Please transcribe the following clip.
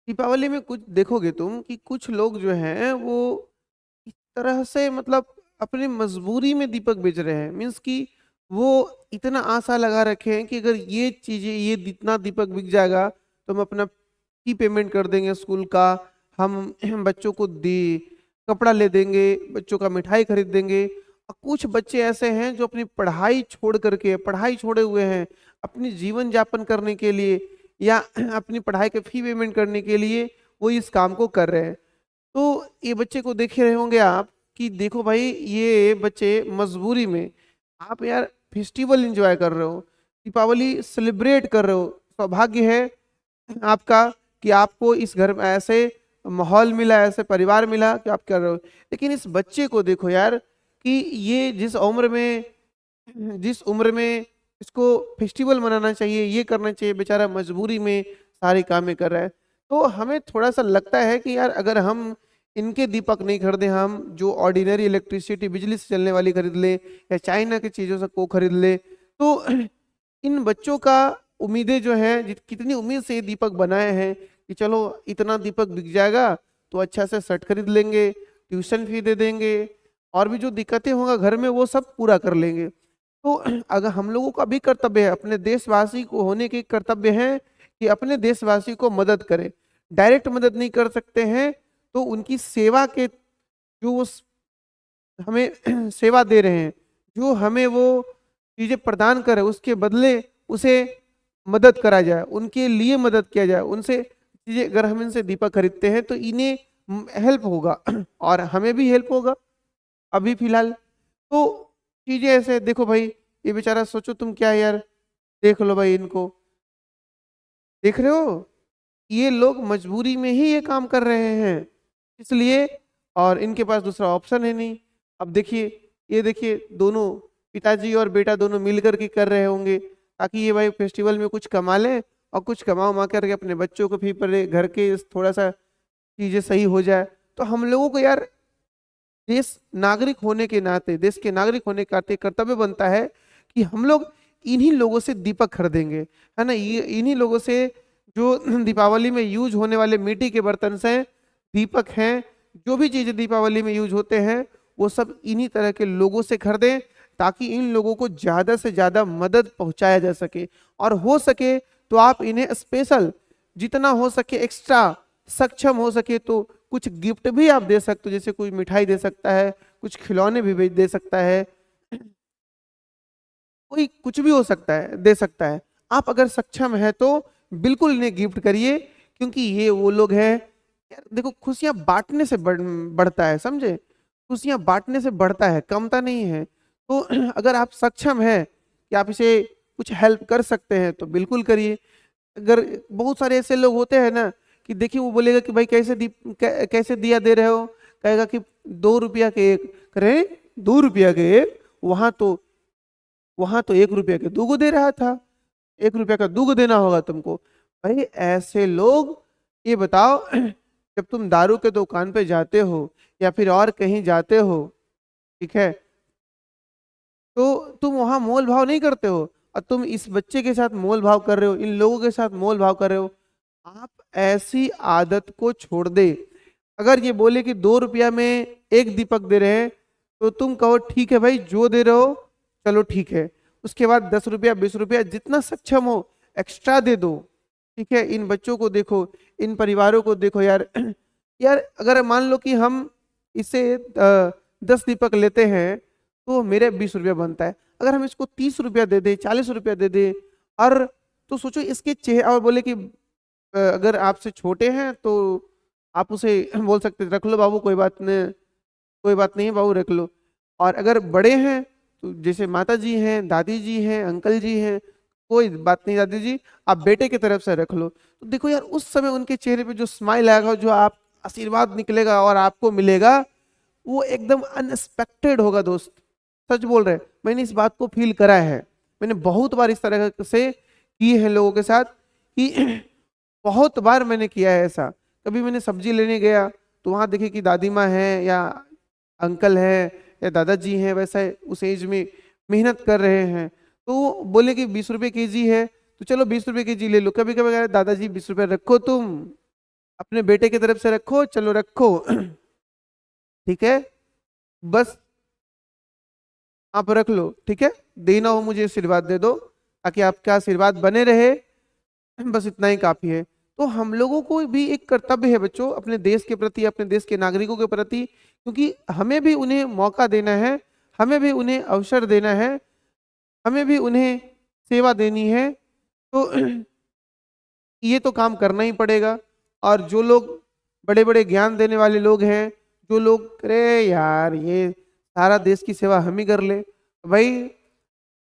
दीपावली में कुछ देखोगे तुम कि कुछ लोग जो हैं वो इस तरह से मतलब अपनी मजबूरी में दीपक बेच रहे हैं। मीन्स कि वो इतना आशा लगा रखे हैं कि अगर ये चीजें ये इतना दीपक बिक जाएगा तो हम अपना फी पेमेंट कर देंगे स्कूल का। हम बच्चों को दी कपड़ा ले देंगे, बच्चों का मिठाई खरीद देंगे। और कुछ बच्चे ऐसे हैं जो अपनी पढ़ाई छोड़ करके पढ़ाई छोड़े हुए हैं अपनी जीवन यापन करने के लिए या अपनी पढ़ाई के फी पेमेंट करने के लिए वो इस काम को कर रहे हैं। तो ये बच्चे को देखे रहे होंगे आप कि देखो भाई ये बच्चे मजबूरी में आप यार फेस्टिवल एंजॉय कर रहे हो, दीपावली सेलिब्रेट कर रहे हो। सौभाग्य है आपका कि आपको इस घर में ऐसे माहौल मिला, ऐसे परिवार मिला कि आप कर रहे हो। लेकिन इस बच्चे को देखो यार कि ये जिस उम्र में इसको फेस्टिवल मनाना चाहिए, ये करना चाहिए, बेचारा मजबूरी में सारे कामें कर रहा है। तो हमें थोड़ा सा लगता है कि यार अगर हम इनके दीपक नहीं खरीदे, हम जो ऑर्डिनरी इलेक्ट्रिसिटी बिजली से चलने वाली खरीद ले या चाइना की चीजों से को खरीद ले, तो इन बच्चों का उम्मीदें जो है कितनी उम्मीद से ये दीपक बनाए हैं कि चलो इतना दीपक बिक जाएगा तो अच्छा से शर्ट खरीद लेंगे, ट्यूशन फी दे देंगे, और भी जो दिक्कतें होगा घर में वो सब पूरा कर लेंगे। तो अगर हम लोगों का भी कर्तव्य है, अपने देशवासी को होने के कर्तव्य है कि अपने देशवासी को मदद करें। डायरेक्ट मदद नहीं कर सकते हैं तो उनकी सेवा के जो हमें सेवा दे रहे हैं, जो हमें वो चीजें प्रदान करे उसके बदले उसे मदद करा जाए, उनके लिए मदद किया जाए। उनसे चीजें अगर हम इनसे दीपक खरीदते हैं तो इन्हें हेल्प होगा और हमें भी हेल्प होगा अभी फिलहाल। तो चीजें ऐसे देखो भाई, ये बेचारा सोचो तुम क्या यार, देख लो भाई इनको, देख रहे हो ये लोग मजबूरी में ही ये काम कर रहे हैं इसलिए, और इनके पास दूसरा ऑप्शन है नहीं। अब देखिए, ये देखिए दोनों पिताजी और बेटा दोनों मिलकर के कर रहे होंगे ताकि ये भाई फेस्टिवल में कुछ कमा लें और कुछ कमा उमा करके अपने बच्चों को भी पढ़े, घर के थोड़ा सा चीजें सही हो जाए। तो हम लोगों को यार देश नागरिक होने के नाते, देश के नागरिक होने के नाते कर्तव्य बनता है कि हम लोग इन्हीं लोगों से दीपक खरीदेंगे, है ना। ये इन्हीं लोगों से जो दीपावली में यूज होने वाले मिट्टी के बर्तन से दीपक हैं, जो भी चीजें दीपावली में यूज होते हैं वो सब इन्हीं तरह के लोगों से खरीदें ताकि इन लोगों को ज्यादा से ज्यादा मदद पहुंचाया जा सके। और हो सके तो आप इन्हें स्पेशल जितना हो सके एक्स्ट्रा सक्षम हो सके तो कुछ गिफ्ट भी आप दे सकते हो, जैसे कोई मिठाई दे सकता है, कुछ खिलौने भी दे सकता है, कोई कुछ भी हो सकता है, दे सकता है। आप अगर सक्षम है तो बिल्कुल इन्हें गिफ्ट करिए क्योंकि ये वो लोग हैं यार। देखो खुशियां बांटने से बढ़ता है, समझे। खुशियां बांटने से बढ़ता है, कमता नहीं है। तो अगर आप सक्षम है कि आप इसे कुछ हेल्प कर सकते हैं तो बिल्कुल करिए। अगर बहुत सारे ऐसे लोग होते हैं ना कि देखिए वो बोलेगा कि भाई कैसे दिया दे रहे हो, कहेगा कि 2 रुपया के एक, करे 2 रुपया के एक, वहां तो 1 रुपया के 2 दे रहा था, 1 रुपया का 2 देना होगा तुमको। भाई ऐसे लोग, ये बताओ जब तुम दारू के दुकान पे जाते हो या फिर और कहीं जाते हो, ठीक है, तो तुम वहां मोल भाव नहीं करते हो और तुम इस बच्चे के साथ मोल भाव कर रहे हो, इन लोगों के साथ मोल भाव कर रहे हो। आप ऐसी आदत को छोड़ दे। अगर ये बोले कि 2 रुपया में एक दीपक दे रहे हैं तो तुम कहो ठीक है भाई जो दे रहे हो चलो ठीक है, उसके बाद 10 रुपया 20 रुपया जितना सक्षम हो एक्स्ट्रा दे दो। ठीक है, इन बच्चों को देखो, इन परिवारों को देखो यार। यार अगर मान लो कि हम इससे 10 दीपक लेते हैं तो मेरे 20 रुपया बनता है। अगर हम इसको 30 रुपया दे दे, 40 रुपया दे दे, और तो सोचो इसके चेहरे, और बोले कि अगर आपसे छोटे हैं तो आप उसे बोल सकते रख लो बाबू, कोई बात नहीं, कोई बात नहीं है बाबू रख लो। और अगर बड़े हैं तो जैसे माता जी हैं, दादी जी हैं, अंकल जी हैं, कोई बात नहीं दादी जी आप बेटे की तरफ से रख लो। तो देखो यार उस समय उनके चेहरे पे जो स्माइल आएगा, जो आप आशीर्वाद निकलेगा और आपको मिलेगा, वो एकदम अनएक्सपेक्टेड होगा दोस्त। सच बोल रहे, मैंने इस बात को फील करा है। मैंने बहुत बार इस तरह से किए हैं लोगों के साथ कि बहुत बार मैंने किया है ऐसा। कभी मैंने सब्जी लेने गया तो वहां देखे कि दादी माँ है या अंकल है या दादाजी हैं, वैसा उस एज में मेहनत कर रहे हैं, तो वो बोले कि 20 रुपए केजी है तो चलो 20 रुपए केजी ले लो। कभी कभी कह दादाजी 20 रुपए रखो तुम, अपने बेटे की तरफ से रखो, चलो रखो। ठीक है, बस आप रख लो, ठीक है, देना हो मुझे आशीर्वाद दे दो, ताकि आपका आशीर्वाद बने रहे, बस इतना ही काफी है। तो हम लोगों को भी एक कर्तव्य है बच्चों अपने देश के प्रति, अपने देश के नागरिकों के प्रति, क्योंकि हमें भी उन्हें मौका देना है, हमें भी उन्हें अवसर देना है, हमें भी उन्हें सेवा देनी है। तो ये तो काम करना ही पड़ेगा। और जो लोग बड़े बड़े ज्ञान देने वाले लोग हैं, जो लोग अरे यार ये सारा देश की सेवा हम ही कर ले, भाई